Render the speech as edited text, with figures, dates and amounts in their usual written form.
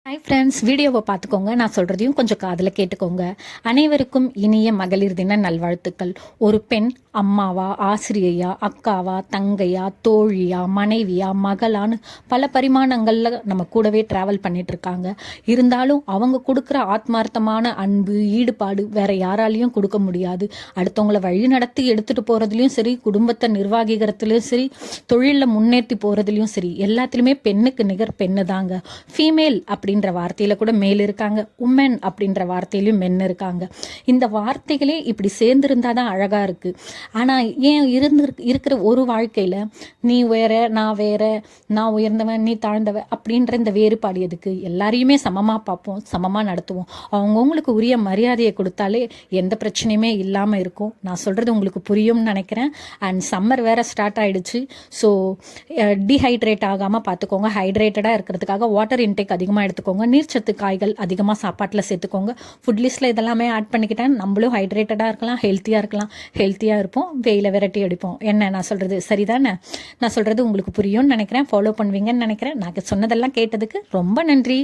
Hi friends, வீடியோவை பார்த்துக்கோங்க. நான் சொல்கிறதையும் கொஞ்சம் காதில் கேட்டுக்கோங்க. அனைவருக்கும் இனிய மகளிர் தின நல்வாழ்த்துக்கள். ஒரு பெண் அம்மாவா, ஆசிரியையா, அக்காவா, தங்கையா, தோழியா, மனைவியா, மகளான்னு பல பரிமாணங்களில் நம்ம கூடவே ட்ராவல் பண்ணிகிட்ருக்காங்க. இருந்தாலும் அவங்க கொடுக்குற ஆத்மார்த்தமான அன்பு, ஈடுபாடு வேற யாராலையும் கொடுக்க முடியாது. அடுத்தவங்களை வழி நடத்தி எடுத்துகிட்டு போகிறதுலையும் சரி, குடும்பத்தை நிர்வாகிக்கிறதுலையும் சரி, தொழிலில் முன்னேற்றி போகிறதுலையும் சரி, எல்லாத்துலேயுமே பெண்ணுக்கு நிகர் பெண்ணு தாங்க. ஃபீமேல் அப்படின்ற வார்த்தையில கூட மேல் இருக்காங்க, உமன் அப்படின்ற வார்த்தையிலும் மென் இருக்காங்க. இந்த வார்த்தைகளே இப்படி சேர்ந்திருந்தாதான் அழகா இருக்கு. ஆனா ஏன் இருக்கிற ஒரு வாழ்க்கையில நீ வேற, நான் வேற, நான் உயர்ந்தவன், நீ தாழ்ந்தவன் அப்படின்ற இந்த வேறுபாடு எதுக்கு? எல்லாரையுமே சமமா பார்ப்போம், சமமா நடத்துவோம். அவங்கவுங்களுக்கு உரிய மரியாதையை கொடுத்தாலே எந்த பிரச்சனையுமே இல்லாம இருக்கும். நான் சொல்றது உங்களுக்கு புரியும்னு நினைக்கிறேன். அண்ட் சம்மர் வேற ஸ்டார்ட் ஆயிடுச்சு. ஸோ டீஹைட்ரேட் ஆகாம பார்த்துக்கோங்க. ஹைட்ரேட்டடா இருக்கிறதுக்காக வாட்டர் இன்டேக் அதிகமாக எடுத்துக்கோங்க. நீர்ச்சத்து காய்கள் அதிகமாக சாப்பாட்டில் சேர்த்துக்கோங்க. ஃபுட் லிஸ்ட்டில் இதெல்லாமே ஆட் பண்ணிக்கிட்டேன். நம்மளும் ஹைட்ரேட்டடாக இருக்கலாம், ஹெல்த்தியாக இருப்போம், வெயில விரட்டி அடிப்போம். என்ன நான் சொல்கிறது சரிதானே? நான் சொல்கிறது உங்களுக்கு புரியும்னு நினைக்கிறேன், ஃபாலோ பண்ணுவீங்கன்னு நினைக்கிறேன். நான் சொன்னதெல்லாம் கேட்டதுக்கு ரொம்ப நன்றி.